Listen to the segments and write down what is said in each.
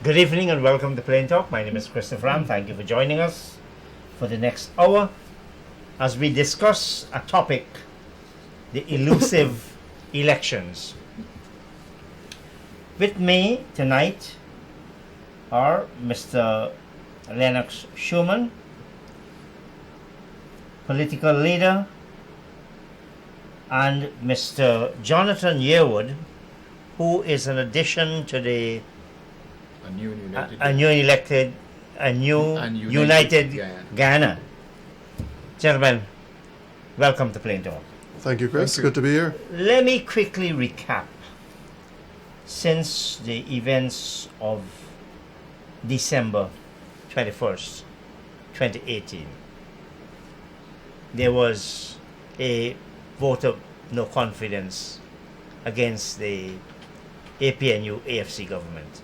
Good evening and welcome to Plain Talk. My name is Christopher Ram. Thank you for joining us for the next hour as we discuss a topic, the elusive elections. With me tonight are Mr. Lenox Shuman, political leader, and Mr. Jonathan Yearwood, who is an addition to the united Guyana. Gentlemen, welcome to Plain Talk. Thank you, Chris. Good to be here. Let me quickly recap. Since the events of December 21st, 2018, there was a vote of no confidence against the APNU AFC government.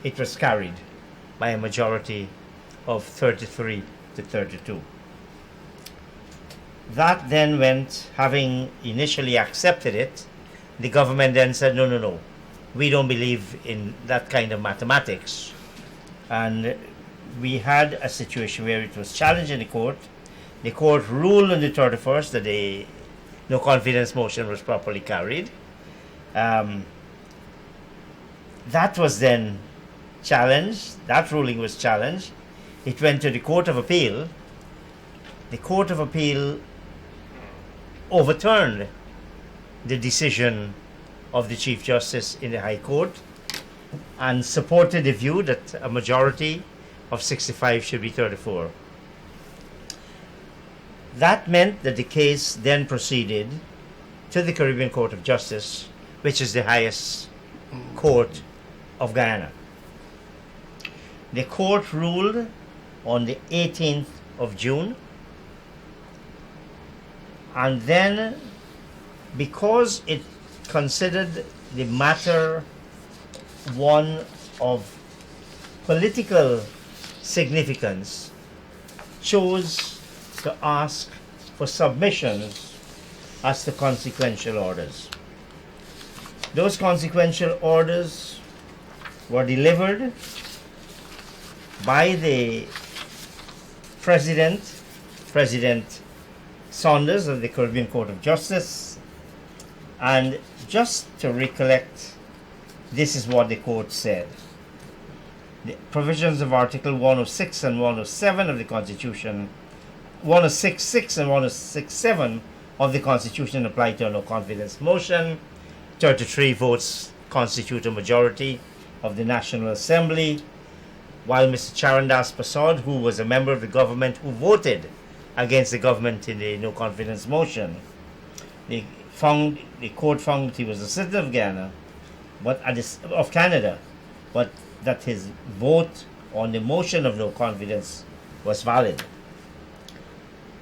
It was carried by a majority of 33 to 32. That then went, having initially accepted it, the government then said, no, we don't believe in that kind of mathematics. And we had a situation where it was challenged in the court. The court ruled on the 31st that the no confidence motion was properly carried. That was then challenged. That ruling was challenged. It went to the Court of Appeal. The Court of Appeal overturned the decision of the Chief Justice in the High Court and supported the view that a majority of 65 should be 34. That meant that the case then proceeded to the Caribbean Court of Justice, which is the highest court of Guyana. The court ruled on the 18th of June, and then because it considered the matter one of political significance, chose to ask for submissions as to consequential orders. Those consequential orders were delivered by the President Saunders of the Caribbean Court of Justice, and just to recollect, this is what the court said. The provisions of Article 106 and 107 of the Constitution, 106.6 and 106.7 of the Constitution apply to a no confidence motion. 33 votes constitute a majority of the National Assembly, while Mr. Charandas Prasad, who was a member of the government who voted against the government in the no confidence motion, the court found that he was a citizen of Guyana, of Canada, but that his vote on the motion of no confidence was valid,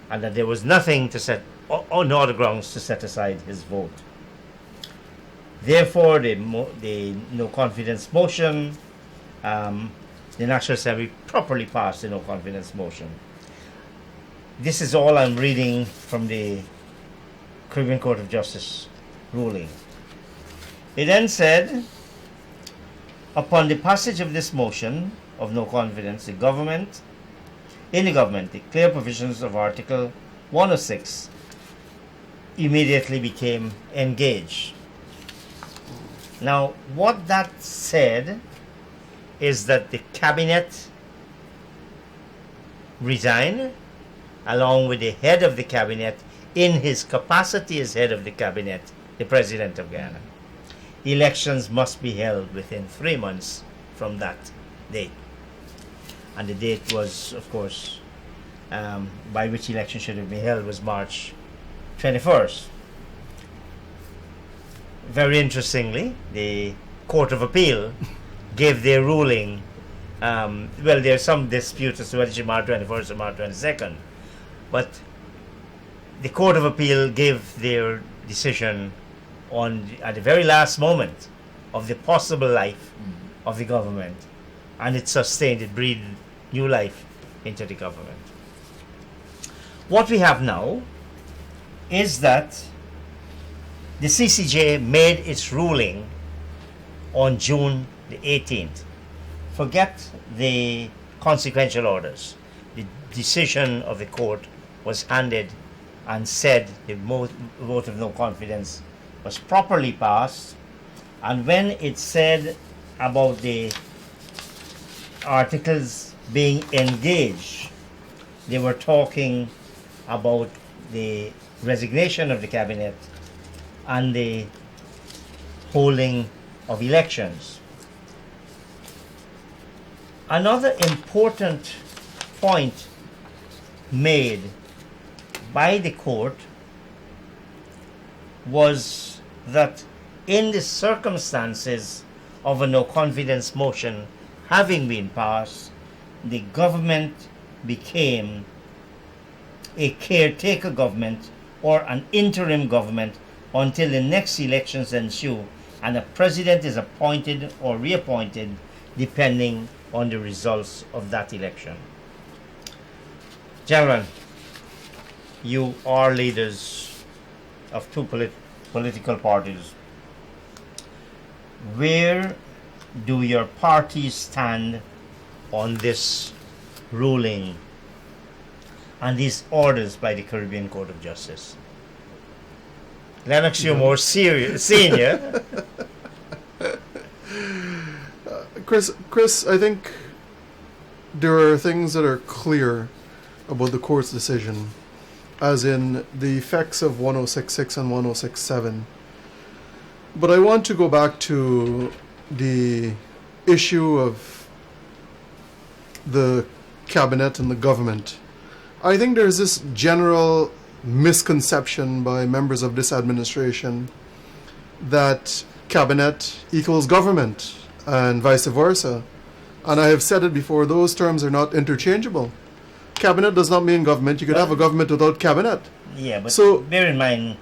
and that there was nothing to set, or no other grounds to set aside his vote. Therefore, the no confidence motion, the National Assembly properly passed the no confidence motion. This is all I'm reading from the Caribbean Court of Justice ruling. It then said, upon the passage of this motion of no confidence, the government, the clear provisions of Article 106 immediately became engaged. Now, what that said is that the cabinet resigned, along with the head of the cabinet, in his capacity as head of the cabinet, the President of Guyana. Elections must be held within 3 months from that date. And the date was, of course, by which election should have been held was March 21st. Very interestingly, the Court of Appeal gave their ruling. Well, there's some dispute as to whether it's March 21st or March 22nd, but the Court of Appeal gave their decision at the very last moment of the possible life of the government, and it sustained, it breathed new life into the government. What we have now is that the CCJ made its ruling on June the 18th, forget the consequential orders. The decision of the court was handed and said the vote of no confidence was properly passed. And when it said about the articles being engaged, they were talking about the resignation of the cabinet and the holding of elections. Another important point made by the court was that in the circumstances of a no confidence motion having been passed, the government became a caretaker government or an interim government until the next elections ensue and a president is appointed or reappointed depending on the results of that election. Gentlemen, you are leaders of two political parties. Where do your parties stand on this ruling and these orders by the Caribbean Court of Justice? Lenox, you're more senior. Chris, I think there are things that are clear about the court's decision, as in the effects of 1066 and 1067. But I want to go back to the issue of the cabinet and the government. I think there's this general misconception by members of this administration that cabinet equals government and vice versa. And I have said it before, those terms are not interchangeable. Cabinet does not mean government. You could have a government without cabinet. Yeah, but so, bear in mind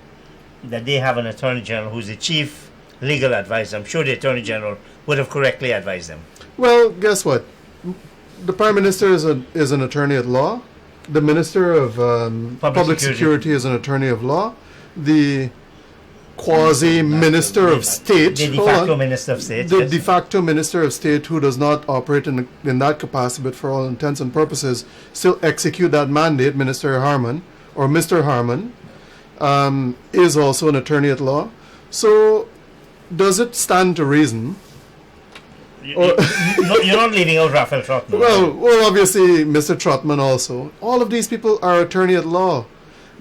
that they have an Attorney General who's the chief legal advisor. I'm sure the Attorney General would have correctly advised them. Well, guess what? The Prime Minister is an attorney at law. The Minister of Public Security is an attorney of law. The quasi-Minister of State... The de facto Minister of State. The de facto Minister of State, who does not operate in that capacity, but for all intents and purposes, still execute that mandate, Minister Harman, or Mr. Harman, is also an attorney at law. So, does it stand to reason? You're not leaving out Raphael Trotman. Well, obviously, Mr. Trotman also. All of these people are attorney at law.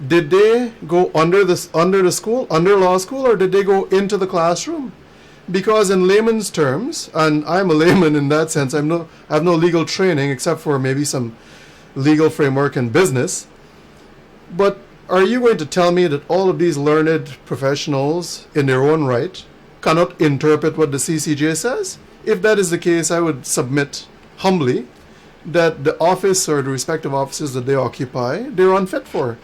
Did they go under law school, or did they go into the classroom? Because in layman's terms, and I'm a layman in that sense, I have no legal training except for maybe some legal framework in business. But are you going to tell me that all of these learned professionals in their own right cannot interpret what the CCJ says? If that is the case, I would submit humbly that the office or the respective offices that they occupy, they're unfit for.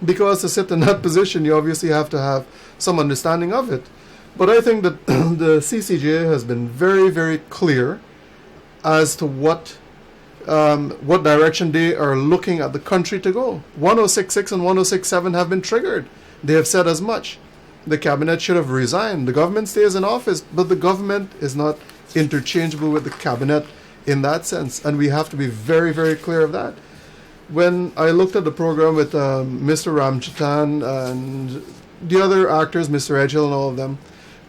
Because to sit in that position, you obviously have to have some understanding of it. But I think that the CCJ has been very, very clear as to what direction they are looking at the country to go. 1066 and 1067 have been triggered. They have said as much. The cabinet should have resigned. The government stays in office, but the government is not interchangeable with the cabinet in that sense. And we have to be very, very clear of that. When I looked at the program with Mr. Ramchatan and the other actors, Mr. Edghill and all of them,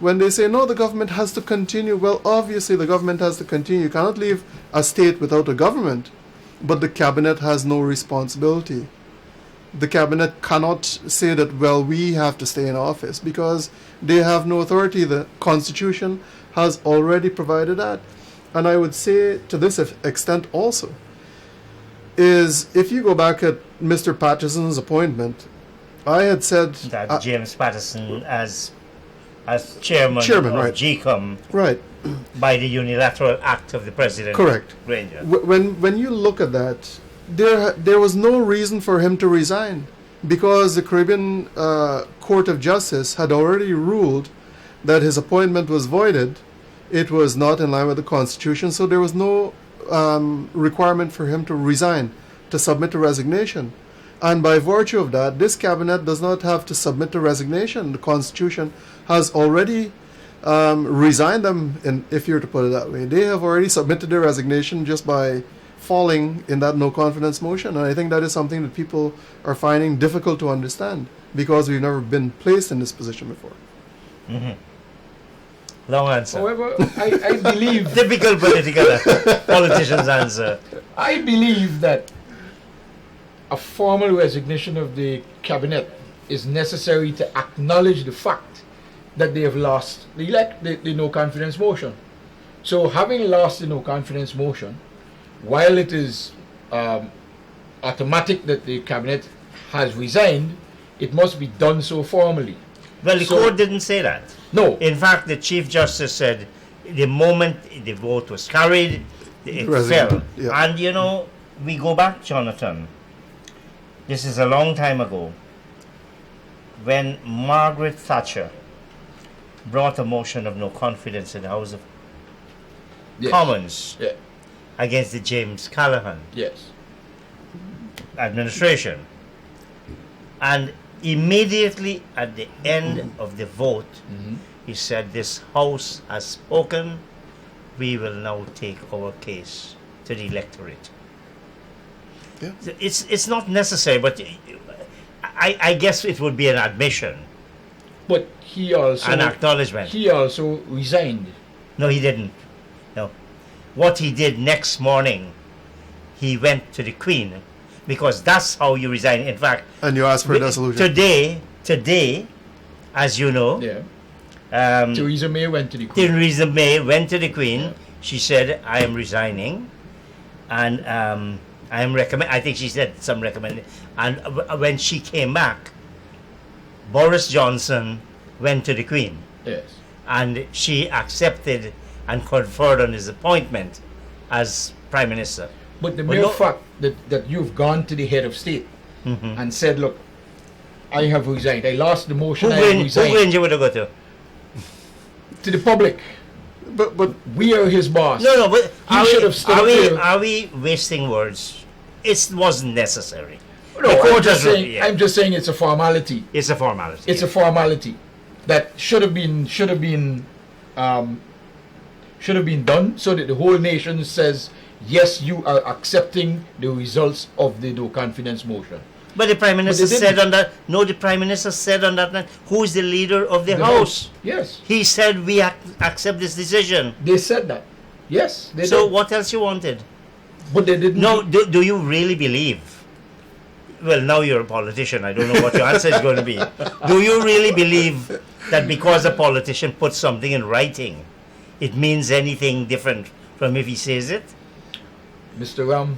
when they say, no, the government has to continue, well, obviously the government has to continue. You cannot leave a state without a government, but the cabinet has no responsibility. The cabinet cannot say that, well, we have to stay in office, because they have no authority. The Constitution has already provided that. And I would say to this extent also, is if you go back at Mr. Patterson's appointment, I had said... That James Patterson as chairman of right. GECOM, right, by the unilateral act of the President. Correct. Granger. When you look at that, there was no reason for him to resign, because the Caribbean Court of Justice had already ruled that his appointment was voided. It was not in line with the Constitution, so there was no requirement for him to resign, to submit a resignation. And by virtue of that, this cabinet does not have to submit a resignation. The Constitution has already resign them, and if you're to put it that way, they have already submitted their resignation just by falling in that no confidence motion. And I think that is something that people are finding difficult to understand because we've never been placed in this position before. Mm-hmm. Long answer. However, I believe Typical politician's answer. I believe that a formal resignation of the cabinet is necessary to acknowledge the fact that they have lost the no confidence motion. So having lost the no confidence motion, while it is automatic that the cabinet has resigned, it must be done so formally. Well, the court didn't say that. No. In fact, the Chief Justice said the moment the vote was carried, it fell. Yeah. And you know, we go back, Jonathan. This is a long time ago when Margaret Thatcher brought a motion of no confidence in the House of Yes. Commons Yeah. against the James Callaghan Yes. administration. And immediately at the end of the vote, he said, "This House has spoken. We will now take our case to the electorate." Yeah. So it's not necessary, but I guess it would be an admission, But he also an acknowledgement. he also resigned. No, he didn't. No. What he did next morning, he went to the Queen, because that's how you resign. In fact, And you ask for a dissolution. today, as you know, Yeah. um, Theresa May went to the Queen. Theresa May went to the Queen. Yeah. She said, "I am resigning," and I am recommend. I think she said some recommend. And when she came back, Boris Johnson went to the Queen, Yes. and she accepted and conferred on his appointment as Prime Minister. But the But mere no- fact that you've gone to the head of state Mhm. and said, "Look, I have resigned. I lost the motion. I have Who resigned." Grange would have go to? To the public, But we are his boss. No, but He should have stood up here. are we wasting words? It wasn't necessary. No, The court I'm just has- saying. yeah. I'm just saying it's a formality. It's a formality. It's a formality that should have been done so that the whole nation says, yes, you are accepting the results of the no confidence motion. But the Prime Minister they said didn't. on that. No, the Prime Minister said on that night, who is the leader of the House? Yes, He said we accept this decision. they said that. Yes, they So did. what else you wanted? But they didn't. No, do you really believe? Well, now you're a politician. I don't know what your answer is going to be. Do you really believe that because a politician puts something in writing, it means anything different from if he says it? Mr. Ram,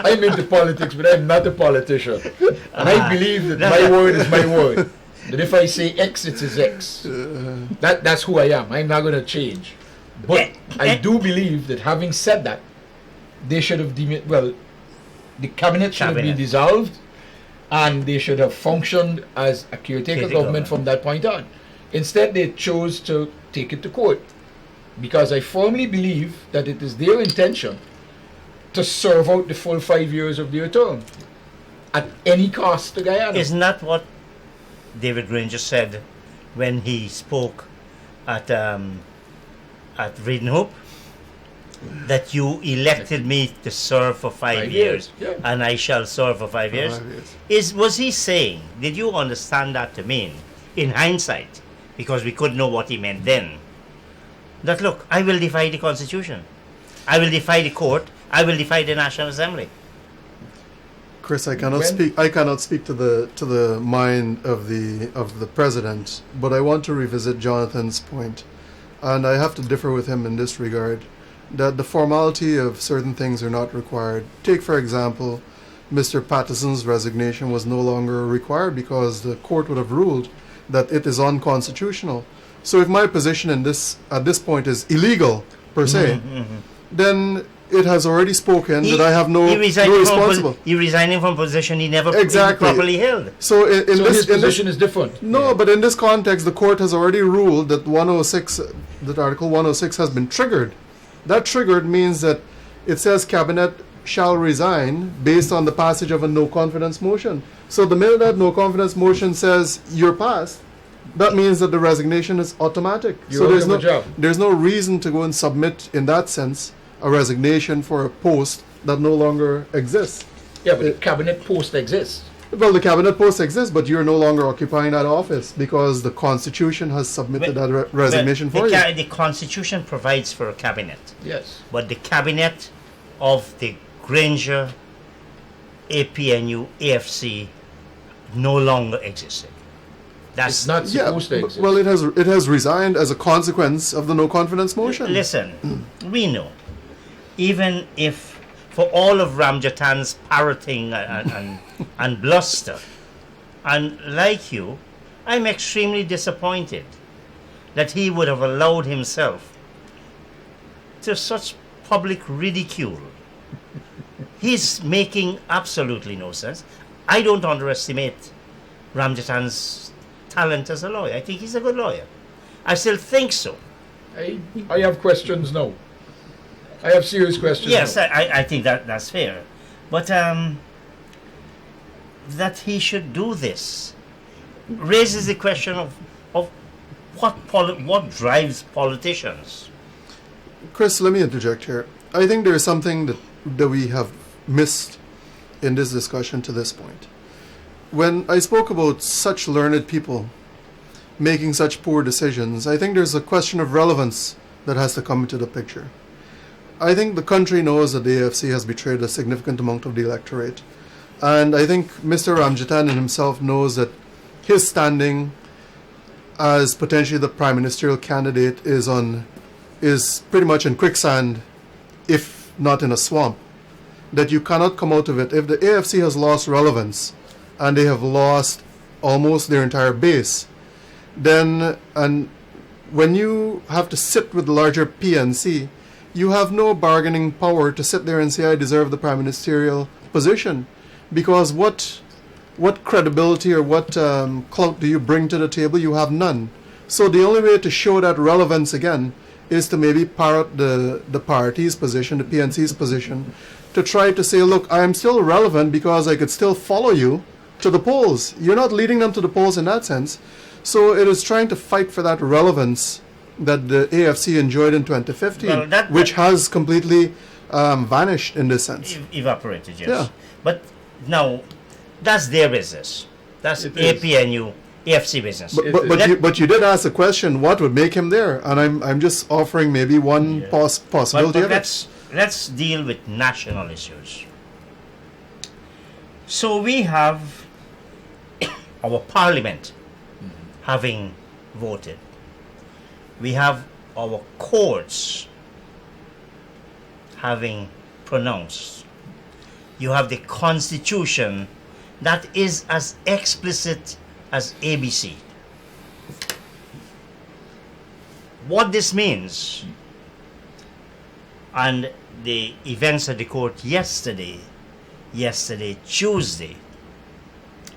I'm into politics, but I'm not a politician. And I believe that my word is my word. That if I say X, it is X. That's who I am. I'm not going to change. But I do believe that having said that, they should have the cabinet should have been Cabinet. dissolved, and they should have functioned as a caretaker Caretaker government government. from that point on. Instead, they chose to take it to court, because I firmly believe that it is their intention to serve out the full 5 years of their term at any cost to Guyana. Isn't that what David Granger said when he spoke at Reading Hope? That you elected me to serve for 5 5 years, years, yeah. and I shall serve for 5 years. 5 years. Was he saying? Did you understand that to mean, in hindsight, because we couldn't know what he meant then? That look, I will defy the Constitution, I will defy the court, I will defy the National Assembly. Chris, I cannot When- speak. I cannot speak to the mind of the president, but I want to revisit Jonathan's point, and I have to differ with him in this regard. That the formality of certain things are not required. Take, for example, Mr. Patterson's resignation was no longer required because the court would have ruled that it is unconstitutional. So if my position at this point is illegal, per se, then it has already spoken that I have no responsible. He resigning from position he never Exactly. properly held. So in so this his in this- position is different. no, but in this context, the court has already ruled that 106, that Article 106 has been triggered. That triggered means that it says cabinet shall resign based on the passage of a no confidence motion. So the minute that no confidence motion says you're passed, that means that the resignation is automatic. You So will there's do no a job. there's no reason to go and submit in that sense a resignation for a post that no longer exists. Yeah, but the cabinet post exists. Well, the cabinet post exists, but you're no longer occupying that office because the Constitution has submitted that resignation for you. The Constitution provides for a cabinet, Yes. but the cabinet of the Granger, APNU, AFC no longer existed. That's It's not supposed to exist. well, it has resigned as a consequence of the no confidence motion. Listen, we know, even if for all of Ramjatan's parroting and bluster, and like you, I'm extremely disappointed that he would have allowed himself to such public ridicule. He's making absolutely no sense. I don't underestimate Ramjatan's talent as a lawyer. I think he's a good lawyer. I still think so. I have questions now. I have serious questions Yes, now. I think that's fair. But that he should do this raises the question of what drives politicians. Chris, let me interject here. I think there is something that we have missed in this discussion to this point. When I spoke about such learned people making such poor decisions, I think there's a question of relevance that has to come into the picture. I think the country knows that the AFC has betrayed a significant amount of the electorate. And I think Mr. Ramjatan himself knows that his standing as potentially the prime ministerial candidate is pretty much in quicksand, if not in a swamp. That you cannot come out of it. If the AFC has lost relevance and they have lost almost their entire base, then, and when you have to sit with the larger PNC, you have no bargaining power to sit there and say, I deserve the prime ministerial position. Because what credibility or what clout do you bring to the table? You have none. So the only way to show that relevance again is to maybe parrot the party's position, the PNC's position, to try to say, look, I am still relevant because I could still follow you to the polls. You're not leading them to the polls in that sense. So it is trying to fight for that relevance that the AFC enjoyed in 2015, Well, which has completely vanished in this sense. Evaporated, yes. Yeah. But now, that's their business. That's It is. APNU, AFC business. But you did ask a question, what would make him there? And I'm just offering maybe one Yeah. possibility But of it. let's deal with national issues. So we have our parliament having voted. We have our courts having pronounced. You have the constitution that is as explicit as ABC. What this means, and the events at the court yesterday, Tuesday,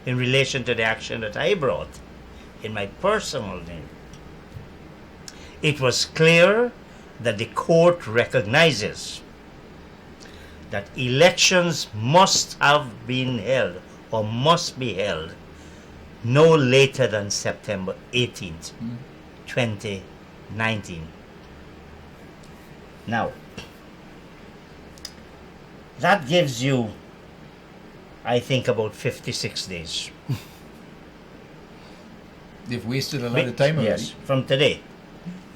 in relation to the action that I brought in my personal name, it was clear that the court recognizes that elections must have been held or must be held no later than September 18th, 2019. Now, that gives you, I think, about 56 days. They've wasted a lot of time already. Yes, from today.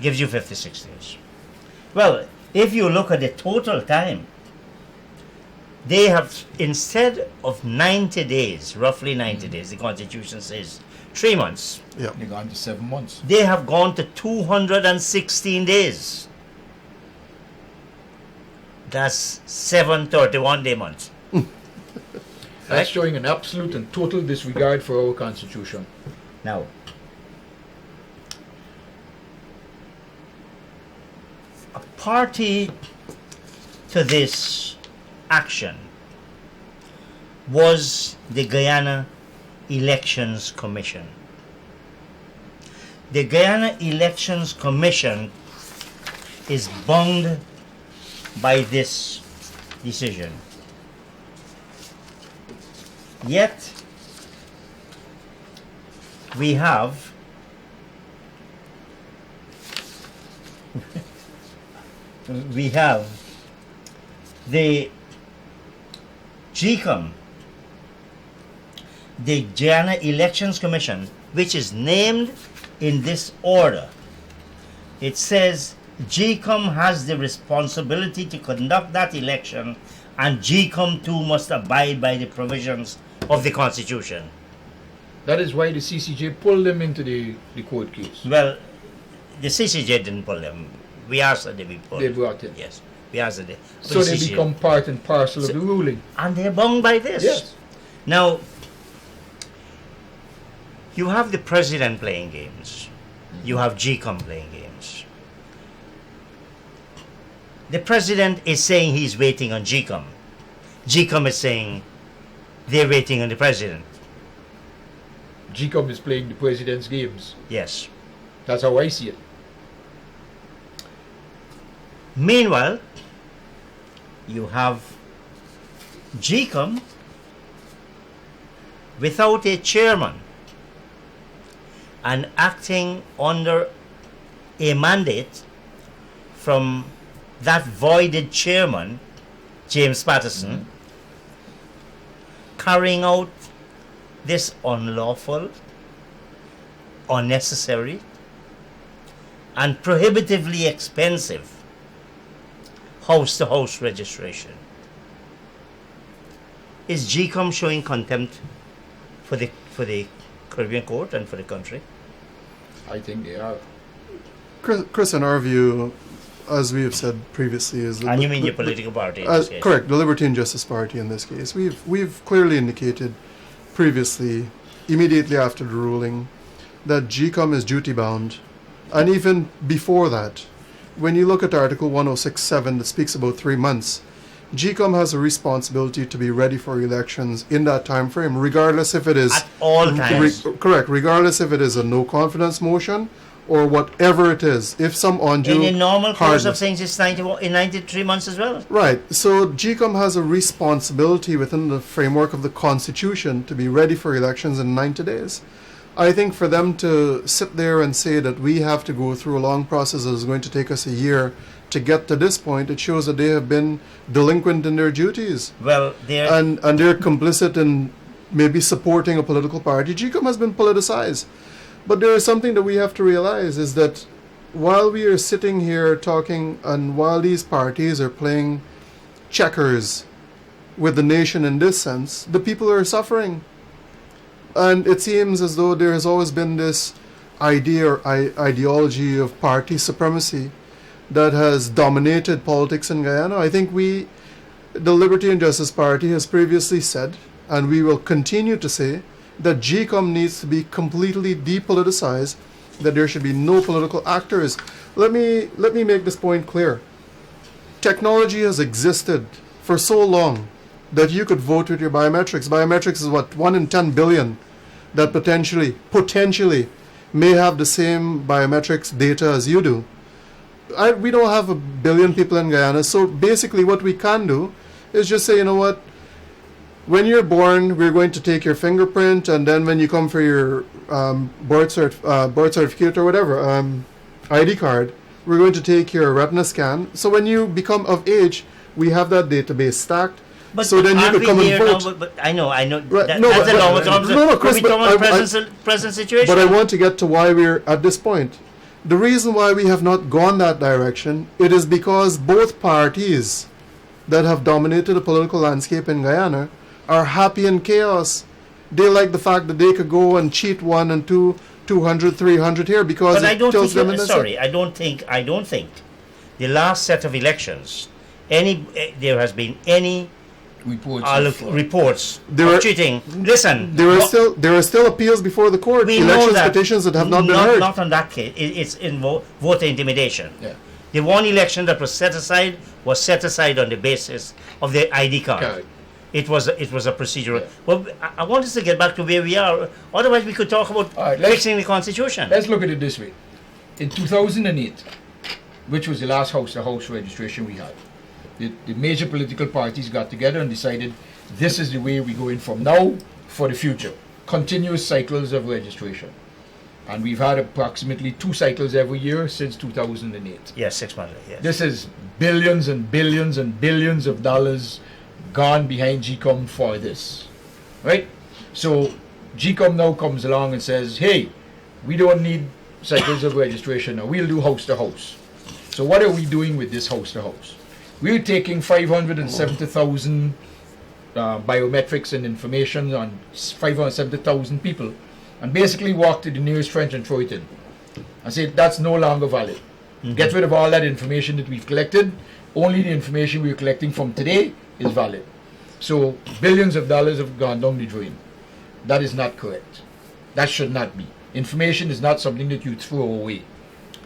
Gives you 56 days. Well, if you look at the total time, they have, instead of 90 days, roughly 90 days, the Constitution says 3 months, Yeah. They've gone to 7 months. they have gone to 216 days. That's 731-day months. That's showing an absolute and total disregard for our Constitution. Now, a party to this action was the Guyana Elections Commission. The Guyana Elections Commission is bound by this decision. Yet, we have we have the GECOM, the Guyana Elections Commission, which is named in this order. It says GECOM has the responsibility to conduct that election, and GECOM too must abide by the provisions of the Constitution. That is why the CCJ pulled them into the court case. Well, the CCJ didn't pull them. We asked that they be pulled. They brought it. Yes, we asked that they. So they become part and parcel of the ruling. And they're bound by this. Yes. Now, you have the president playing games. You have GECOM playing games. The president is saying he's waiting on GECOM. GECOM is saying they're waiting on the president. GECOM is playing the president's games. Yes. That's how I see it. Meanwhile, you have GECOM without a chairman and acting under a mandate from that voided chairman, James Patterson, carrying out this unlawful, unnecessary, and prohibitively expensive house-to-house registration. Is GECOM showing contempt for the Caribbean court and for the country? I think they are. Chris, in our view, as we have said previously, is And you mean your political party in this case? correct, the Liberty and Justice Party in this case. We've clearly indicated previously, immediately after the ruling, that GECOM is duty bound, and even before that, when you look at Article 106.7 that speaks about 3 months, GECOM has a responsibility to be ready for elections in that time frame, regardless if it is at all times. Correct, regardless if it is a no confidence motion or whatever it is. If some undue In a normal course of hardness. things, it's 93 months as well. Right. So GECOM has a responsibility within the framework of the Constitution to be ready for elections in 90 days. I think for them to sit there and say that we have to go through a long process that is going to take us a year to get to this point, it shows that they have been delinquent in their duties. Well, they're And they're complicit in maybe supporting a political party. GECOM has been politicized. But there is something that we have to realize is that while we are sitting here talking and while these parties are playing checkers with the nation in this sense, the people are suffering. And it seems as though there has always been this idea or ideology of party supremacy that has dominated politics in Guyana. I think the Liberty and Justice Party has previously said, and we will continue to say, that GECOM needs to be completely depoliticized, that there should be no political actors. Let me make this point clear. Technology has existed for so long that you could vote with your biometrics. Biometrics is what, 1 in 10 billion that potentially may have the same biometrics data as you do. We don't have 1 billion people in Guyana, so basically what we can do is just say, you know what, when you're born, we're going to take your fingerprint, and then when you come for your birth certificate or whatever, ID card, we're going to take your retina scan. So when you become of age, we have that database stacked. But so then you aren't could we come and here vote. now, but I know. Right, That's but- a long term. no, Chris, we but talk about present situation. But I want to get to why we're at this point. The reason why we have not gone that direction, it is because both parties that have dominated the political landscape in Guyana are happy in chaos. They like the fact that they could go and cheat 1 and 2, 200, 300 here because But I it don't tells them in think. the Sorry, I don't think the last set of elections, there has been any reports There of are- cheating. Listen, There are still appeals before the court, we know elections that petitions that have not been heard. Not on that case. It's in voter intimidation. Yeah. The one election that was set aside on the basis of the ID card. Correct. It was a procedural. Yeah. Well, I want us to get back to where we are. Otherwise, we could talk about All right, let's- fixing the constitution. Let's look at it this way. In 2008, which was the last house-to-house registration we had, the major political parties got together and decided this is the way we go in from now for the future. Continuous cycles of registration. And we've had approximately 2 cycles every year since 2008. Yes, 6 months. Yes. This is billions and billions and billions of dollars gone behind GECOM for this, right? So GECOM now comes along and says, hey, we don't need cycles of registration now. We'll do house to house. So what are we doing with this house to house? We're taking 570,000 biometrics and information on 570,000 people and basically walk to the nearest trench and throw it in and say that's no longer valid. Get rid of all that information that we've collected. Only the information we're collecting from today is valid. So billions of dollars have gone down the drain. That is not correct. That should not be. Information is not something that you throw away.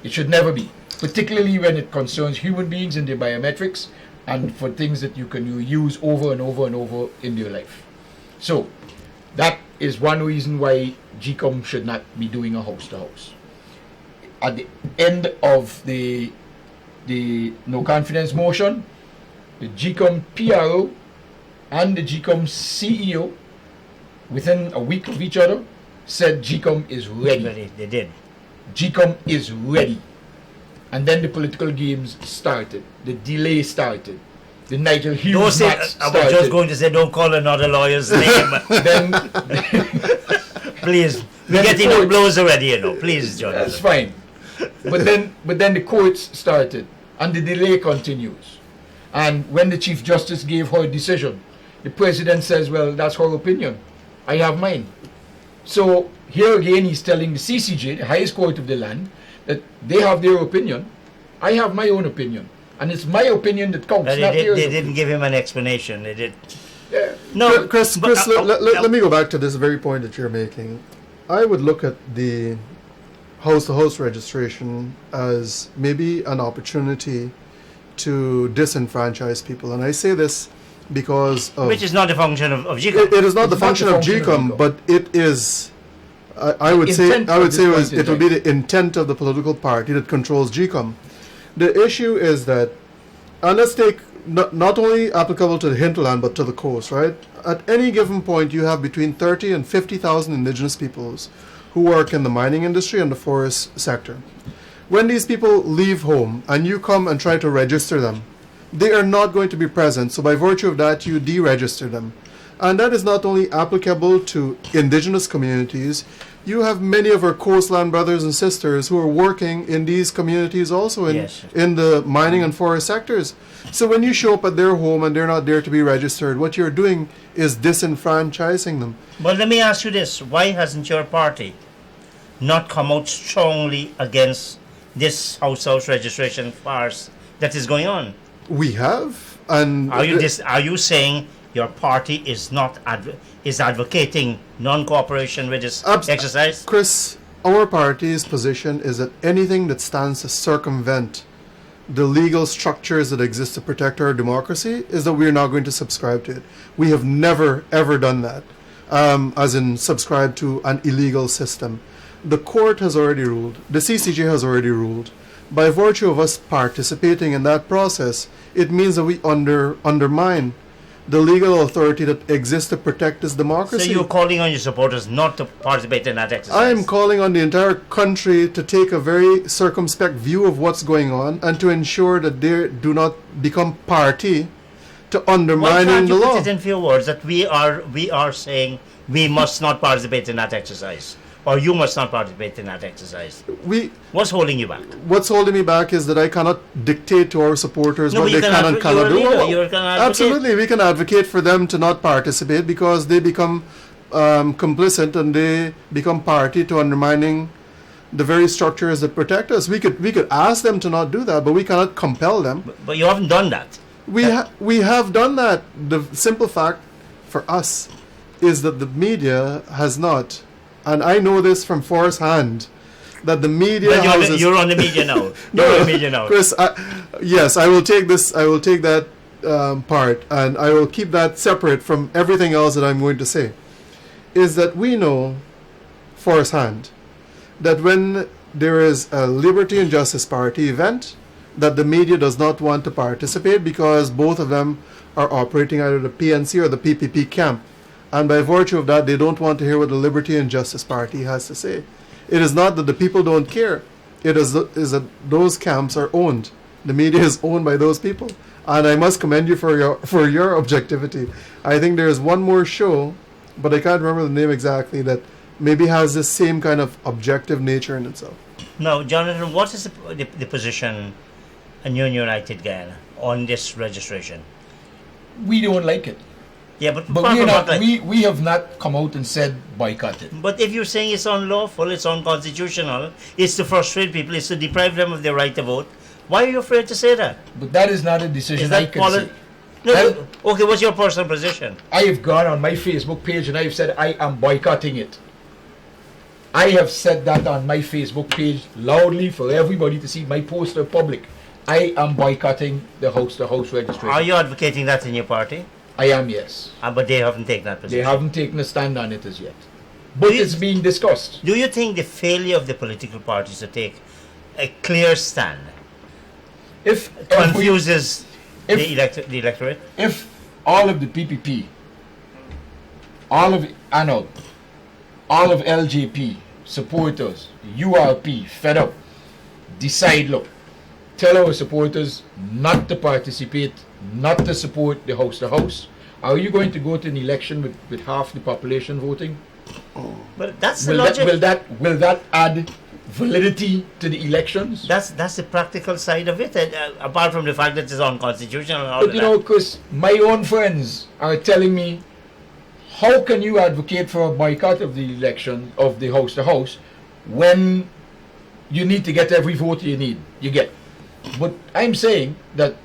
It should never be, particularly when it concerns human beings and their biometrics and for things that you can use over and over and over in your life. So that is one reason why GECOM should not be doing a house to house. At the end of the no confidence motion, the GECOM PRO and the GECOM CEO, within a week of each other, said GECOM is ready. They did. GECOM is ready. And then the political games started. The delay started. The Nigel Hughes match I started. was just going to say, don't call another lawyer's name. Then, Please. We're Then getting the up courts- blows already, Please, John. that's fine. But then the courts started, and the delay continues. And when the Chief Justice gave her decision, the President says, well, that's her opinion. I have mine. So here again, he's telling the CCJ, the highest court of the land, that they have their opinion. I have my own opinion. And it's my opinion that counts, not They theirs. didn't give him an explanation. They did. Yeah. No, Chris, but, let me go back to this very point that you're making. I would look at the house-to-house registration as maybe an opportunity to disenfranchise people. And I say this because of... Which is not a function of GECOM. It is not the It's not function the of function of GECOM, GECOM. but it is... I would say Intent at this it point in will time. be the intent of the political party that controls GECOM. The issue is that, and let's take not only applicable to the hinterland but to the coast, right? At any given point, you have between 30 and 50,000 indigenous peoples who work in the mining industry and the forest sector. When these people leave home and you come and try to register them, they are not going to be present. So by virtue of that, you deregister them. And that is not only applicable to indigenous communities. You have many of our coastland brothers and sisters who are working in these communities also in the mining and forest sectors. So when you show up at their home and they're not there to be registered, what you're doing is disenfranchising them. But let me ask you this. Why hasn't your party not come out strongly against this house registration farce that is going on? We have. And Are you saying your party is not is advocating non-cooperation with this exercise? Chris, our party's position is that anything that stands to circumvent the legal structures that exist to protect our democracy is that we're not going to subscribe to it. We have never, ever done that, as in subscribe to an illegal system. The court has already ruled. The CCJ has already ruled. By virtue of us participating in that process, it means that we undermine the legal authority that exists to protect this So democracy. you're calling on your supporters not to participate in that exercise? I am calling on the entire country to take a very circumspect view of what's going on and to ensure that they do not become party to Why undermining can't the you law. put it in few words that we are saying we must not participate in that exercise, or you must not participate in that exercise? What's holding you back? What's holding me back is that I cannot dictate to our supporters No, what but you they can can and advo- cannot you're a do. leader, you can advocate. Absolutely, we can advocate for them to not participate because they become complicit and they become party to undermining the very structures that protect us. We could ask them to not do that, but we cannot compel them. But you haven't done that. We have done that. The simple fact for us is that the media has not, and I know this from firsthand, that the media Well, houses. you're on the media now. You're on the media now. Chris, yes, I will take this. I will take that part, and I will keep that separate from everything else that I'm going to say. Is that we know firsthand that when there is a Liberty and Justice Party event, that the media does not want to participate because both of them are operating either the PNC or the PPP camp. And by virtue of that, they don't want to hear what the Liberty and Justice Party has to say. It is not that the people don't care. It is that those camps are owned. The media is owned by those people. And I must commend you for your objectivity. I think there is one more show, but I can't remember the name exactly, that maybe has this same kind of objective nature in itself. Now, Jonathan, what is the position in United Guyana on this registration? We don't like it. Yeah, but we have not come out and said boycott it. But if you're saying it's unlawful, it's unconstitutional, it's to frustrate people, it's to deprive them of their right to vote, why are you afraid to say that? But that is not a decision I can say. No, okay, what's your personal position? I have gone on my Facebook page and I have said I am boycotting it. I have said that on my Facebook page loudly for everybody to see, my poster public. I am boycotting the house-to-house registration. Are you advocating that in your party? I am, yes. But they haven't taken that position. They haven't taken a stand on it as yet. But it's being discussed. Do you think the failure of the political parties to take a clear stand confuses the electorate? If all of the PPP, all of ANOG, all of LJP supporters, URP, fed up, decide, look, tell our supporters not to participate, not to support the house-to-house, are you going to go to an election with half the population voting? But that's the logic. Will that add validity to the elections? That's the practical side of it, apart from the fact that it's unconstitutional and all But you know, Chris, my own friends are telling me, how can you advocate for a boycott of the election of the house-to-house when you need to get every vote you get? But I'm saying that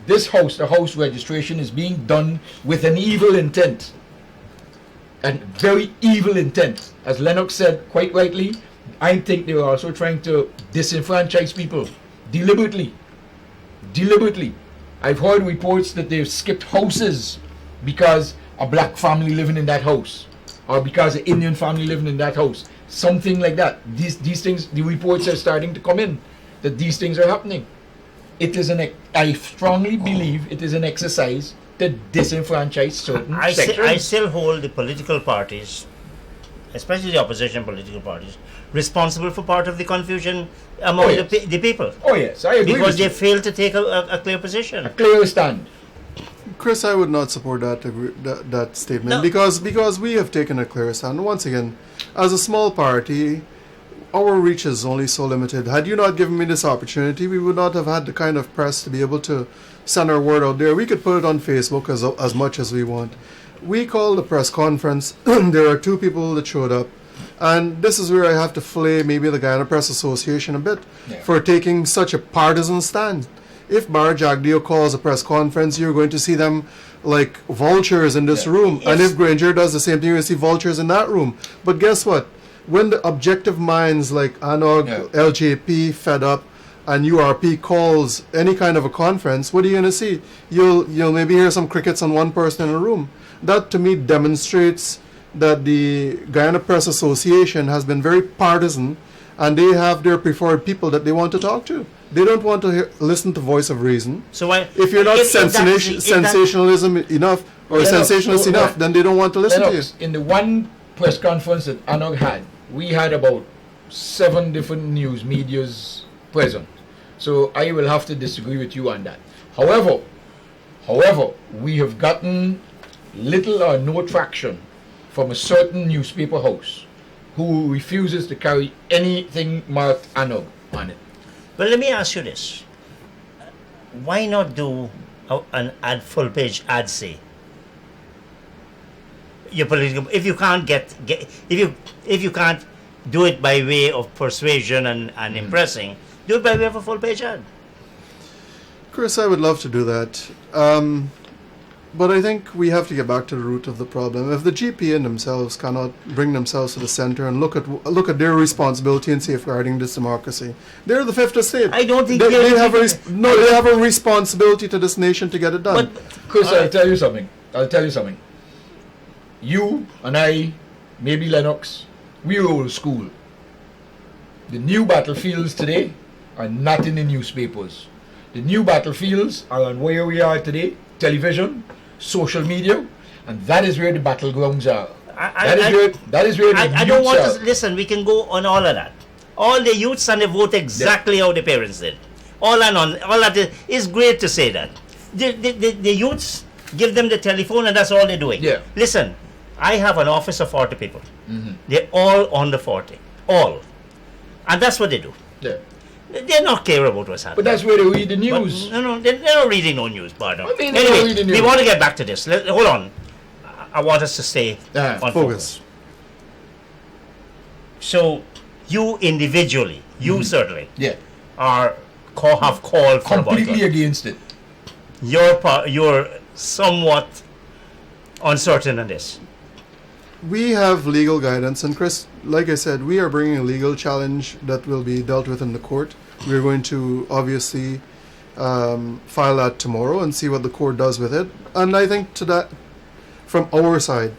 this house-to-house registration is being done with an evil intent, and very evil intent. As Lenox said quite rightly, I think they are also trying to disenfranchise people deliberately. I've heard reports that they've skipped houses because a black family living in that house, or because an Indian family living in that house, something like that. These things, the reports are starting to come in that these things are happening. I strongly believe it is an exercise to disenfranchise certain sections. I still hold the political parties, especially the opposition political parties, responsible for part of the confusion among the people. Oh yes, I agree. Because they failed to take a clear position. A clear stand. Chris, I would not support that statement, because we have taken a clear stand. Once again, as a small party, our reach is only so limited. Had you not given me this opportunity, we would not have had the kind of press to be able to send our word out there. We could put it on Facebook as much as we want. We called a press conference. There are two people that showed up. And this is where I have to flay maybe the Guyana Press Association a bit for taking such a partisan stand. If Bar Jagdeo calls a press conference, you're going to see them like vultures in this room. And if Granger does the same thing, you'll see vultures in that room. But guess what? When the objective minds like ANOG, LJP, Fed Up, and URP calls any kind of a conference, what are you going to see? You'll maybe hear some crickets on one person in a room. That to me demonstrates that the Guyana Press Association has been very partisan, and they have their preferred people that they want to talk to. They don't want to listen to voice of reason. So if you're not sensationalism enough or sensationalist enough, then they don't want to listen to you. In the one press conference that ANOG had, we had about 7 different news medias present. So I will have to disagree with you on that. However, we have gotten little or no traction from a certain newspaper house who refuses to carry anything marked ANOG on it. Well, let me ask you this: why not do an full page ad say your political? If you can't if you can't do it by way of persuasion and impressing, do it by way of a full page ad. Chris, I would love to do that. But I think we have to get back to the root of the problem. If the GPN themselves cannot bring themselves to the center and look at their responsibility in safeguarding this democracy, they're the fifth estate. I don't think they have a responsibility to this nation to get it done. But Chris, I'll tell you something. You and I, maybe Lenox, we're old school. The new battlefields today are not in the newspapers. The new battlefields are on where we are today: television, social media, and that is where the battlegrounds are. That is where the I don't want youths to are. listen. We can go on all of that. All the youths and they vote exactly how the parents did. All that is great to say that. The youths give them the telephone and that's all they're doing. Yeah. Listen, I have an office of 40 people. Mm-hmm. They're all under 40. All. And that's what they do. Yeah. They're not care about what's happening. But that's where they read the news. But, no, they're not reading no news, pardon. I mean, they're not Anyway, reading we news. want to get back to this. Hold on. I want us to stay on focus. Focus. So, you individually, you certainly, Yeah. have called for a Completely boycott. against it. You're somewhat uncertain on this. We have legal guidance, and Chris, like I said, we are bringing a legal challenge that will be dealt with in the court. We're going to obviously file that tomorrow and see what the court does with it. And I think to that, from our side,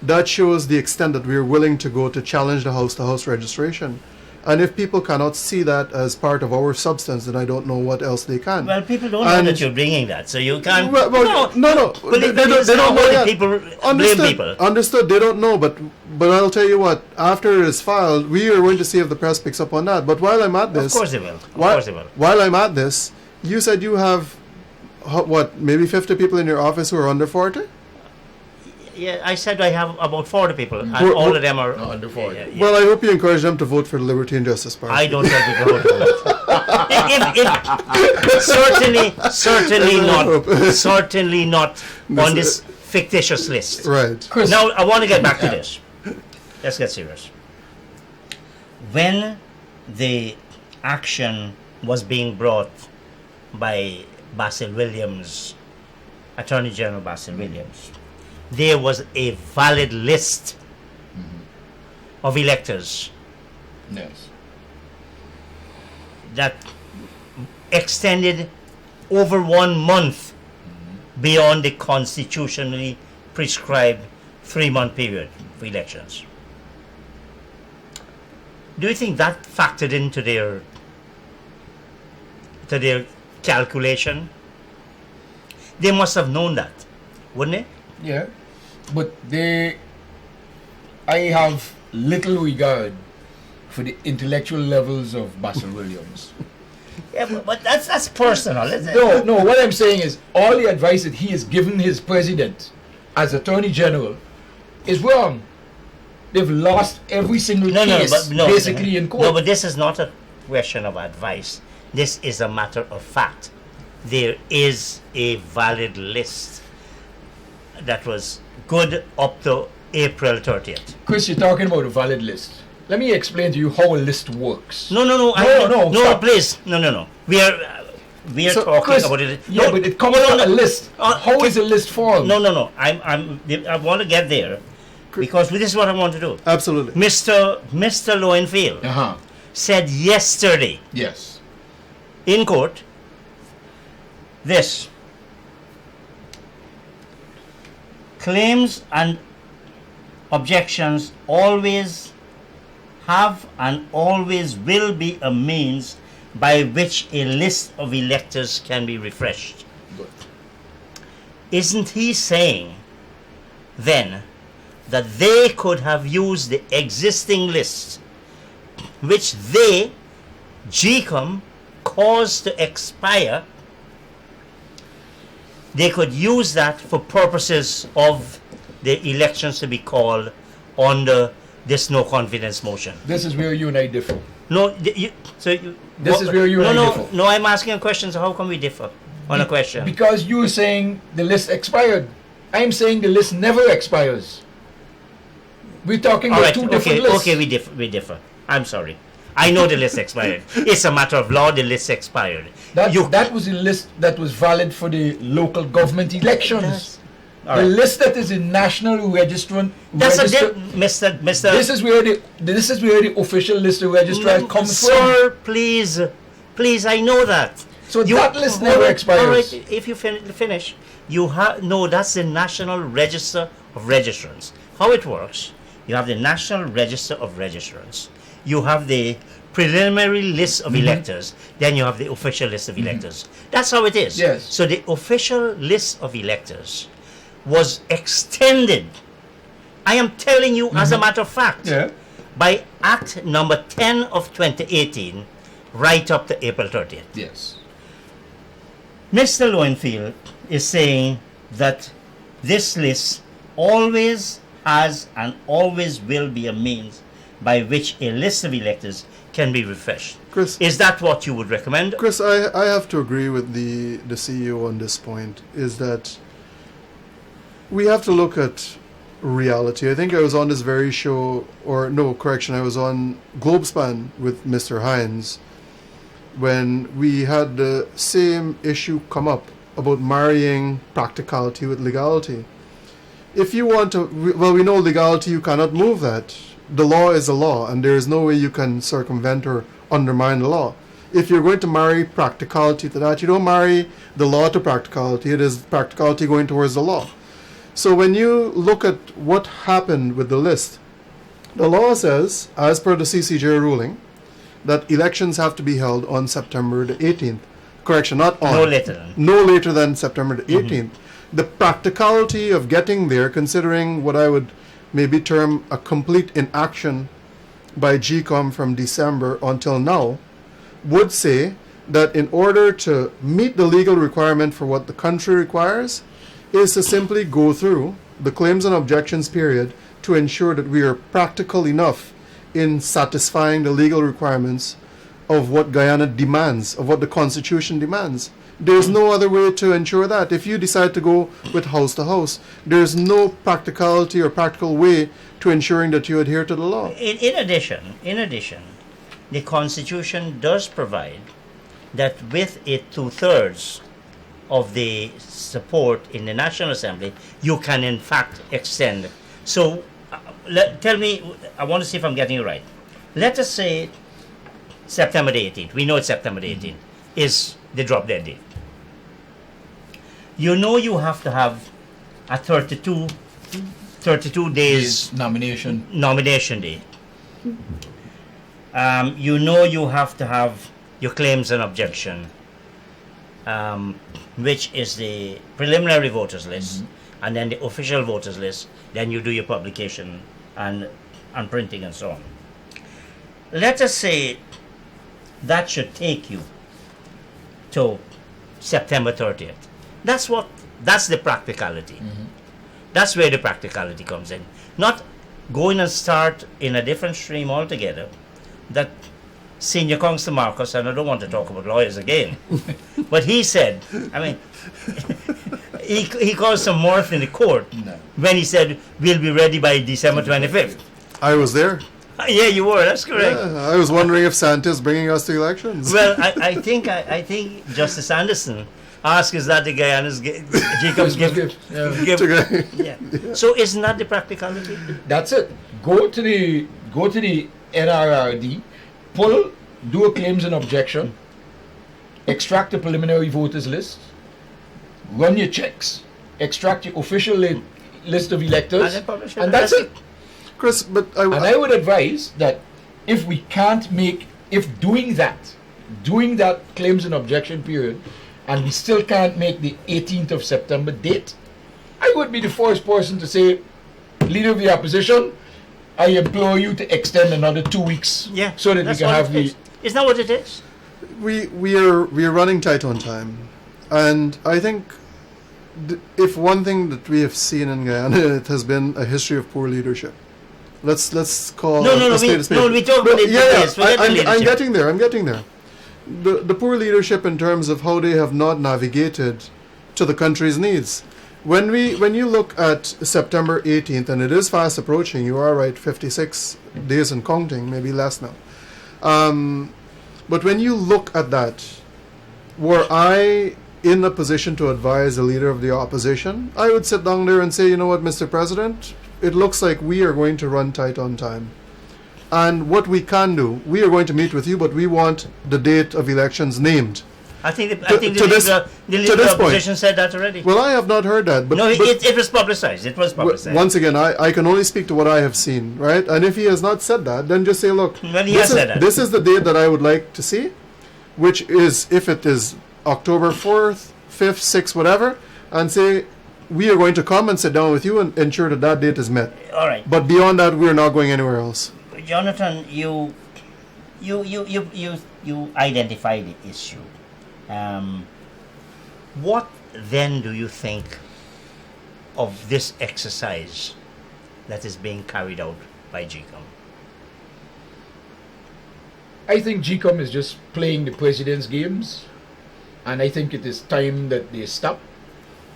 that shows the extent that we're willing to go to challenge the house-to-house registration. And if people cannot see that as part of our substance, then I don't know what else they can. Well, people don't know And- that you're bringing that, so you can't. No. They don't know know that. people Understood. blame people. Understood. They don't know, but I'll tell you what. After it is filed, we are going to see if the press picks up on that. But while I'm at this, Of course they will. Of course they will. While I'm at this, you said you have what? Maybe 50 people in your office who are under 40. Yeah, I said I have about 40 people, and Who- all of them are Under 40. Yeah, yeah. Well, I hope you encourage them to vote for the Liberty and Justice Party. I don't tell people how to vote. Certainly not on this fictitious list. Right. Chris, Now, I want to get back to this. Let's get serious. When the action was being brought by Basil Williams, Attorney General Basil Williams, there was a valid list of electors yes. that extended over 1 month beyond the constitutionally prescribed 3-month period for elections. Do you think that factored into their calculation? They must have known that, wouldn't they? Yeah. But I have little regard for the intellectual levels of Basil Williams. Yeah, but that's personal, isn't it? No, what I'm saying is all the advice that he has given his president as Attorney General is wrong. They've lost every single case basically in court. No, but this is not a question of advice. This is a matter of fact. There is a valid list that was good up to April 30th. Chris, you're talking about a valid list. Let me explain to you how a list works. No, stop. please. No. We are So, talking Chris, about it. Yeah, but it comes on a list. How is a list formed? No. I want to get there because this is what I want to do. Absolutely. Mr. Lowenfield Uh-huh. said yesterday Yes. in court this: claims and objections always have and always will be a means by which a list of electors can be refreshed. Good. Isn't he saying then that they could have used the existing list which they, GECOM, caused to expire? They could use that for purposes of the elections to be called under this no confidence motion. This is where you and I differ. No, This is where you and I differ. No, I'm asking a question, so how can we differ on a question? Because you're saying the list expired. I'm saying the list never expires. We're talking All about right, two different lists. okay, we differ. I'm sorry. I know the list expired. It's a matter of law, the list expired. That was a list that was valid for the local government elections. All The right. list that is in national registrant. That's register, Mr. This is where the official list of registrars comes from. Sir, please, I know that. So that list never expires. All right, if you finish, you have no. That's the National Register of Registrants. How it works? You have the National Register of Registrants. You have the preliminary list of electors. Then you have the official list of electors. That's how it is. Yes. So the official list of electors was extended I am telling you as a matter of fact. Yeah. By Act number 10 of 2018, right up to April 30th. Yes. Mr. Lowenfield is saying that this list always has and always will be a means by which a list of electors can be refreshed. Chris, Is that what you would recommend? Chris, I have to agree with the CEO on this point, is that we have to look at reality. I think I was on this very show, or no, correction, I was on Globespan with Mr. Hines when we had the same issue come up about marrying practicality with legality. If you want to, well, we know legality, you cannot move that. The law is a law, and there is no way you can circumvent or undermine the law. If you're going to marry practicality to that, you don't marry the law to practicality. It is practicality going towards the law. So when you look at what happened with the list, the law says, as per the CCJ ruling, that elections have to be held on September the 18th. Correction, not on. No later than. No later than September the 18th. The practicality of getting there, considering what I would maybe term a complete inaction by GECOM from December until now, would say that in order to meet the legal requirement for what the country requires, is to simply go through the claims and objections period to ensure that we are practical enough in satisfying the legal requirements of what Guyana demands, of what the Constitution demands. There's no other way to ensure that. If you decide to go with house to house, there's no practicality or practical way to ensuring that you adhere to the law. In addition, the Constitution does provide that with a 2/3 of the support in the National Assembly, you can in fact extend. So, tell me, I want to see if I'm getting it right. Let us say September the 18th. We know it's September the 18th is the drop dead date. You know you have to have a 32 days nomination day. You know you have to have your claims and objection, which is the preliminary voters list, and then the official voters list. Then you do your publication and printing and so on. Let us say that should take you to September 30th. That's the practicality. That's where the practicality comes in. Not going and start in a different stream altogether. That Senior Counsel Marcus, and I don't want to talk about lawyers again, but he said, I mean, he caused some mirth in the court when he said, we'll be ready by December 25th. I was there. Yeah, you were, that's correct. Yeah, I was wondering if Santa's bringing us to elections. Well, I think Justice Anderson asked, is that the Guyana's GECOM's gift? Yeah. So isn't that the practicality? That's it. Go to the NRRD, do a claims and objection, extract the preliminary voters list, run your checks, extract your official list of electors, and that's it. Chris, but I would advise that if we can't make, doing that claims and objection period, and we still can't make the 18th of September date, I would be the first person to say, Leader of the Opposition, I implore you to extend another 2 weeks, so that we can have the. Isn't that what it is? We are running tight on time, and I think if one thing that we have seen in Guyana, it has been a history of poor leadership. Let's call a spade a spade. No, we talk about it. I'm getting there. The poor leadership in terms of how they have not navigated to the country's needs. When you look at September 18th, and it is fast approaching, you are right, 56 days and counting, maybe less now. But when you look at that, were I in a position to advise the leader of the opposition, I would sit down there and say, you know what, Mr. President, it looks like we are going to run tight on time. And what we can do, we are going to meet with you, but we want the date of elections named. I think the leader of the opposition said that already. Well, I have not heard that. But, no, it was publicized. It was publicized. Once again, I can only speak to what I have seen, right? And if he has not said that, then just say, look, this is the date that I would like to see, which is, if it is October 4th, 5th, 6th, whatever, and say, we are going to come and sit down with you and ensure that that date is met. All right. But beyond that, we're not going anywhere else. Jonathan, you identify the issue. What then do you think of this exercise that is being carried out by GECOM? I think GECOM is just playing the president's games, and I think it is time that they stop,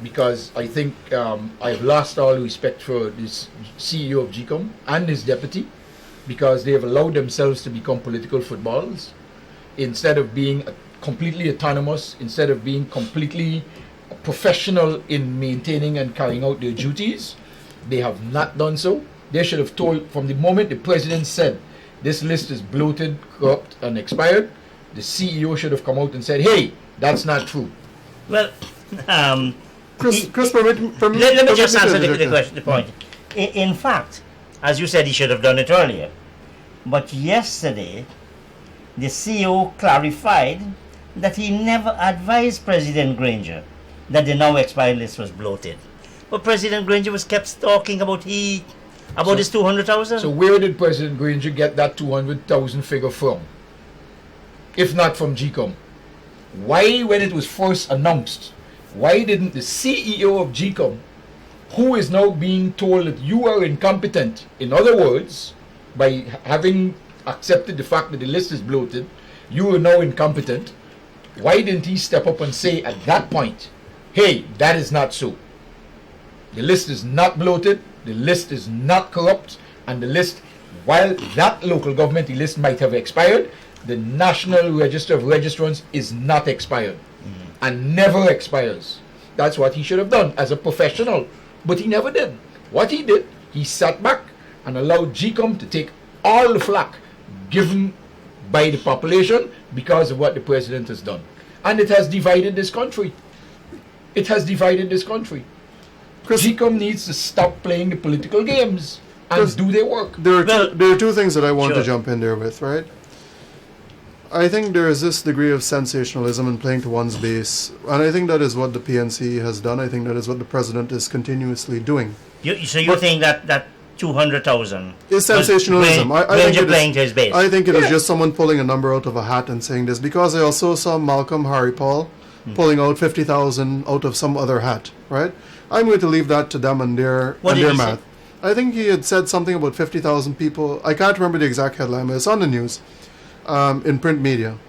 because I think I've lost all respect for this CEO of GECOM and his deputy, because they have allowed themselves to become political footballs instead of being completely autonomous, instead of being completely professional in maintaining and carrying out their duties. They have not done so. They should have told, from the moment the president said this list is bloated, corrupt, and expired, the CEO should have come out and said, hey, that's not true. Well, Chris, let me just answer the point. In fact, as you said, he should have done it earlier. But yesterday, the CEO clarified that he never advised President Granger that the now expired list was bloated. But President Granger was kept talking about his 200,000. So where did President Granger get that 200,000 figure from? If not from GECOM. Why, when it was first announced, why didn't the CEO of GECOM, who is now being told that you are incompetent, in other words, by having accepted the fact that the list is bloated, you are now incompetent, why didn't he step up and say at that point, hey, that is not so. The list is not bloated, the list is not corrupt, and the list, while that local government list might have expired, the National Register of Registrants is not expired and never expires. That's what he should have done as a professional, but he never did. What he did, he sat back and allowed GECOM to take all the flack given by the population because of what the president has done. And it has divided this country. It has divided this country. GECOM needs to stop playing the political games and do their work. There are two things that I want to jump in there with, right? I think there is this degree of sensationalism in playing to one's base, and I think that is what the PNC has done. I think that is what the president is continuously doing. So you think that 200,000 is sensationalism? I think it playing to his base. I think it is just someone pulling a number out of a hat and saying this, because I also saw Malcolm Harry Paul pulling out 50,000 out of some other hat, right? I'm going to leave that to them and their math. I think he had said something about 50,000 people. I can't remember the exact headline, but it's on the news, in print media.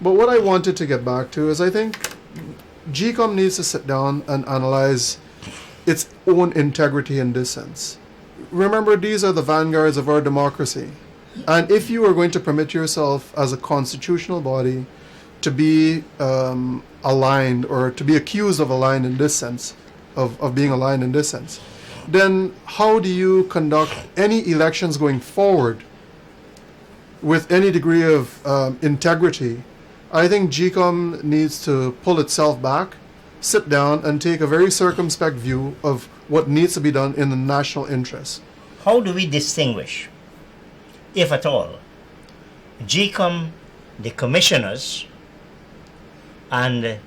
But what I wanted to get back to is I think GECOM needs to sit down and analyze its own integrity in this sense. Remember, these are the vanguards of our democracy. And if you are going to permit yourself as a constitutional body to be aligned, or to be accused of aligned in this sense, of being aligned in this sense, then how do you conduct any elections going forward with any degree of integrity? I think GECOM needs to pull itself back, sit down, and take a very circumspect view of what needs to be done in the national interest. How do we distinguish, if at all, GECOM, the commissioners, and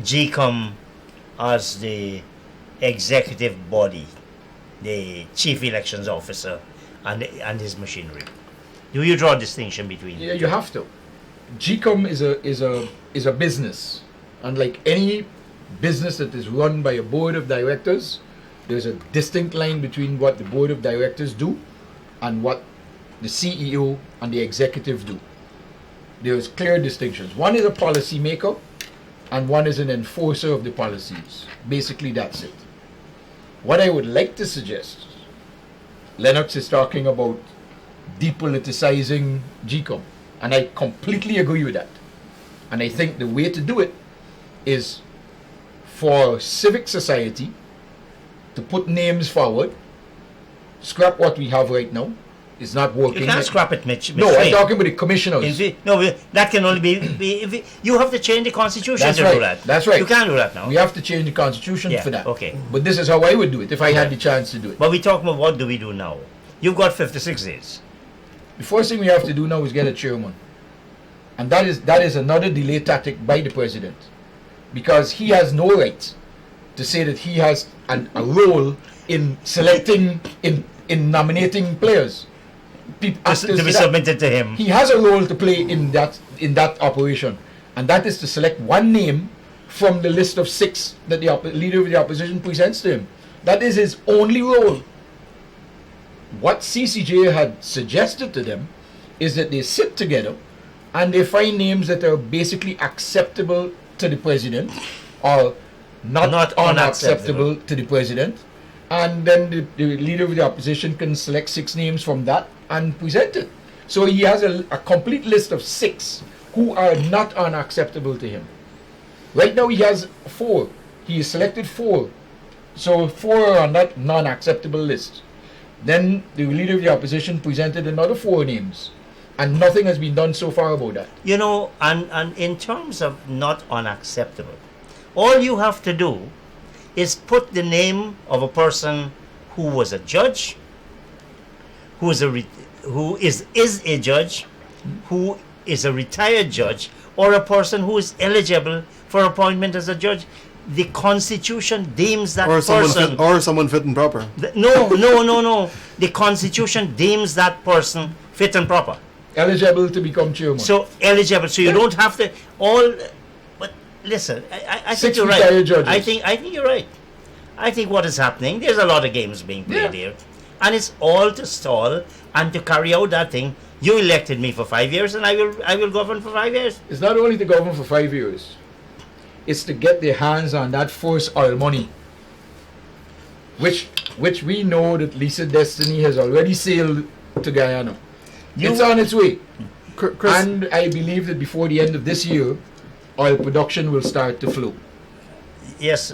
GECOM as the executive body, the chief elections officer, and his machinery? Do you draw a distinction between? Yeah, you have to. GECOM is a business, and like any business that is run by a board of directors, there's a distinct line between what the board of directors do and what the CEO and the executive do. There's clear distinctions. One is a policy maker, and one is an enforcer of the policies. Basically, that's it. What I would like to suggest, Lenox is talking about depoliticizing GECOM, and I completely agree with that. And I think the way to do it is for civic society to put names forward, scrap what we have right now. It's not working. You can't scrap it, Mitch. No, I'm talking about the commissioners. No, that can only be you have to change the constitution to do that. That's right. You can't do that now. We have to change the constitution for that. Okay. But this is how I would do it if I had the chance to do it. But we talk about what do we do now. You've got 56 days. The first thing we have to do now is get a chairman. And that is another delay tactic by the president. Because he has no right to say that he has a role in selecting, in nominating players. To be submitted to him. He has a role to play in that operation, and that is to select one name from the list of 6 that the leader of the opposition presents to him. That is his only role. What CCJ had suggested to them is that they sit together and they find names that are basically acceptable to the president or not unacceptable to the president, and then the leader of the opposition can select 6 names from that and present it. So he has a complete list of 6 who are not unacceptable to him. Right now he has 4. He has selected 4. So 4 are on that non-acceptable list. Then the leader of the opposition presented another 4 names, and nothing has been done so far about that. You know, and in terms of not unacceptable, all you have to do is put the name of a person who was a judge, who is a judge, who is a retired judge, or a person who is eligible for appointment as a judge. The Constitution deems that person... someone fit and proper. No. The Constitution deems that person fit and proper. Eligible to become chairman. So, eligible. So, you don't have to... But, listen, I think you're right. Judges. I think you're right. I think what is happening, there's a lot of games being played here. And it's all to stall and to carry out that thing. You elected me for 5 years, and I will govern for 5 years. It's not only to govern for 5 years. It's to get their hands on that first oil money, which we know that Lisa Destiny has already sailed to Guyana. It's on its way. Chris, and I believe that before the end of this year, oil production will start to flow. Yes.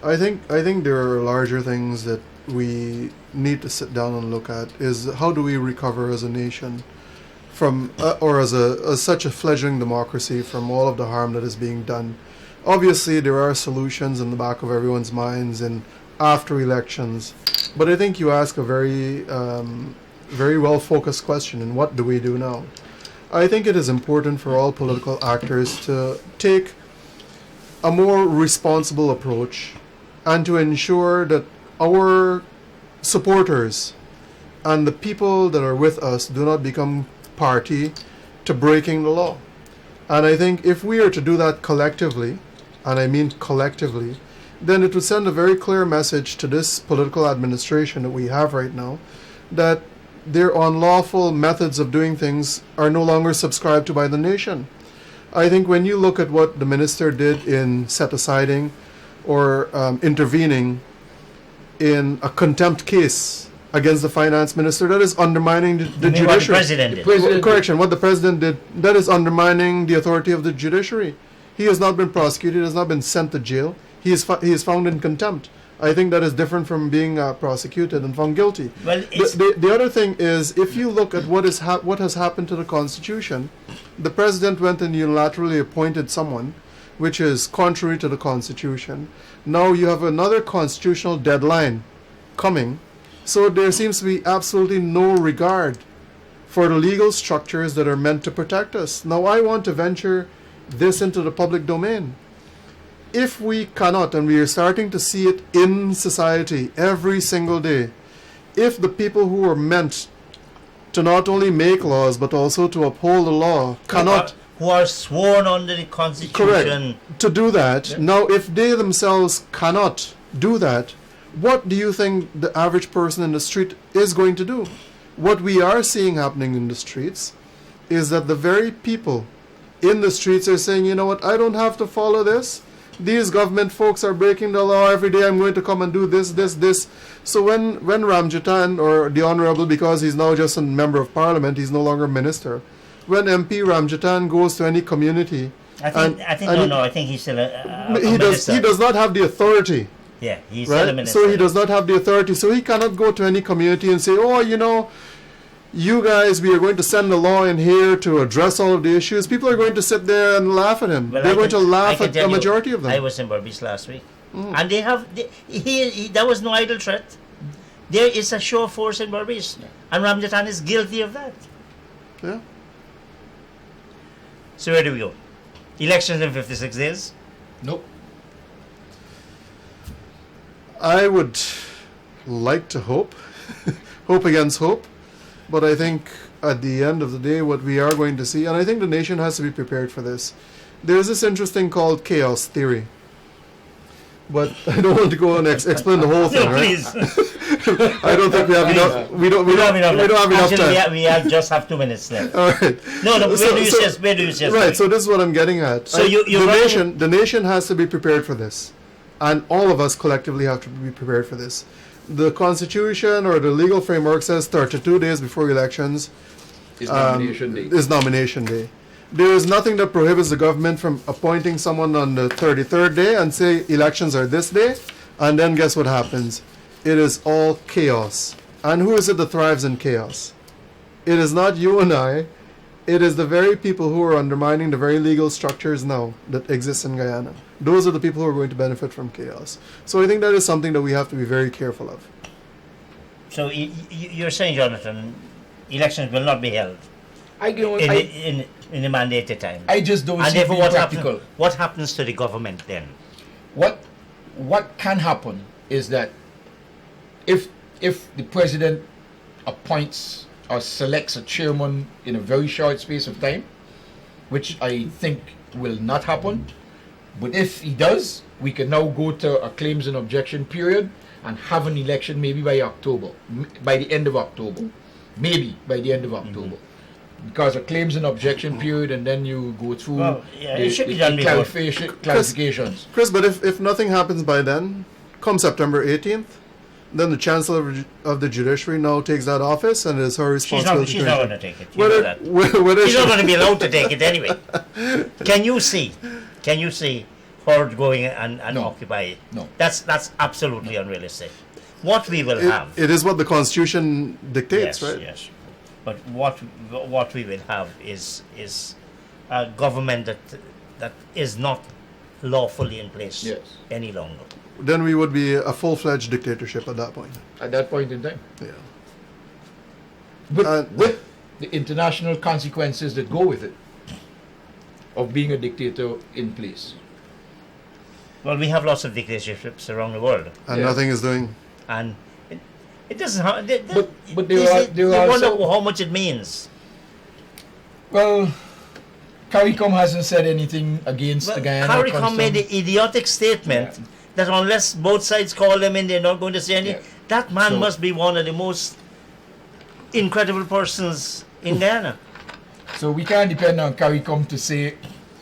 I think there are larger things that we need to sit down and look at. Is how do we recover as a nation from, or as such a fledgling democracy, from all of the harm that is being done. Obviously, there are solutions in the back of everyone's minds and after elections, but I think you ask a very, very well-focused question, and what do we do now? I think it is important for all political actors to take a more responsible approach and to ensure that our supporters and the people that are with us do not become party to breaking the law. And I think if we are to do that collectively, and I mean collectively, then it would send a very clear message to this political administration that we have right now that their unlawful methods of doing things are no longer subscribed to by the nation. I think when you look at what the minister did in set-asiding or intervening in a contempt case against the finance minister, that is undermining the judiciary. What the president did. Correction, what the president did, that is undermining the authority of the judiciary. He has not been prosecuted, he has not been sent to jail. He is found in contempt. I think that is different from being prosecuted and found guilty. Well, the other thing is, if you look at what has happened to the Constitution, the president went and unilaterally appointed someone, which is contrary to the Constitution. Now you have another constitutional deadline coming, so there seems to be absolutely no regard for the legal structures that are meant to protect us. Now I want to venture this into the public domain. If we cannot, and we are starting to see it in society every single day, if the people who are meant to not only make laws but also to uphold the law cannot... Who are sworn under the Constitution. Correct. To do that, yeah. Now if they themselves cannot do that, what do you think the average person in the street is going to do? What we are seeing happening in the streets is that the very people in the streets are saying, you know what, I don't have to follow this. These government folks are breaking the law every day. I'm going to come and do this. So when Ramjatan, or the Honorable, because he's now just a member of parliament, he's no longer minister, when MP Ramjatan goes to any community... I think he's still a minister. He does not have the authority. Yeah, he's right? still a minister. So he does not have the authority. So he cannot go to any community and say, oh, you know, you guys, we are going to send a law in here to address all of the issues. People are going to sit there and laugh at him. Well, they're going to laugh at the majority of them. I was in Berbice last week, and they have there was no idle threat. There is a show of force in Berbice, and Ramjatan is guilty of that. Yeah. So where do we go? Elections in 56 days? Nope. I would like to hope, hope against hope, but I think at the end of the day, what we are going to see, and I think the nation has to be prepared for this. There's this interesting called chaos theory, but I don't want to go and explain the whole thing, No, right? please. I don't think we have enough. We don't have enough Actually, time. we just have 2 minutes left. All right. No, where So- do you so- suggest? Where do you suggest? Right. So this is what I'm getting at. So you're the running- nation has to be prepared for this, and all of us collectively have to be prepared for this. The Constitution or the legal framework says 32 days before elections It's nomination day. is nomination day. There is nothing that prohibits the government from appointing someone on the 33rd day and say elections are this day, and then guess what happens? It is all chaos. And who is it that thrives in chaos? It is not you and I. It is the very people who are undermining the very legal structures now that exist in Guyana. Those are the people who are going to benefit from chaos. So I think that is something that we have to be very careful of. So you're saying, Jonathan, elections will not be held I go. in the mandated time. I just don't And see it therefore, being practical. what happens to the government then? What can happen is that if the president appoints or selects a chairman in a very short space of time, which I think will not happen, but if he does, we can now go to a claims and objection period and have an election maybe by October, by the end of October, maybe by the end of October. Because a claims and objection period, and then you go through Well, yeah, it should be done before. clarifications. Chris, but if nothing happens by then, come September 18th, then the Chancellor of the Judiciary now takes that office, and it is her She's responsibility. not going to take it. You know Whether, that. whether She's she, not going to be allowed to take it anyway. Can you see her going and No. occupy it? No. That's absolutely unrealistic. What we will have, it is what the Constitution dictates, yes, right? yes. But what we will have is a government that is not lawfully in place Yes. any longer. Then we would be a full-fledged dictatorship at that point. At that point in time. Yeah. But with the international consequences that go with it, of being a dictator in place. Well, we have lots of dictatorships around the world, And Yeah. nothing is doing. and it doesn't. But there are wonder also- how much it means. Well, CARICOM hasn't said anything against Well, the Guyana CARICOM made Constitution. the idiotic statement that unless both sides call them in, they're not going to say anything. Yeah. That man So- must be one of the most incredible persons in Ghana. So we can't depend on CARICOM to say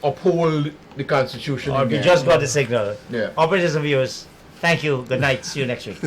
uphold the Constitution. Or in we Guyana. just got the signal. Yeah. Operators and viewers, thank you. Good night. See you next week.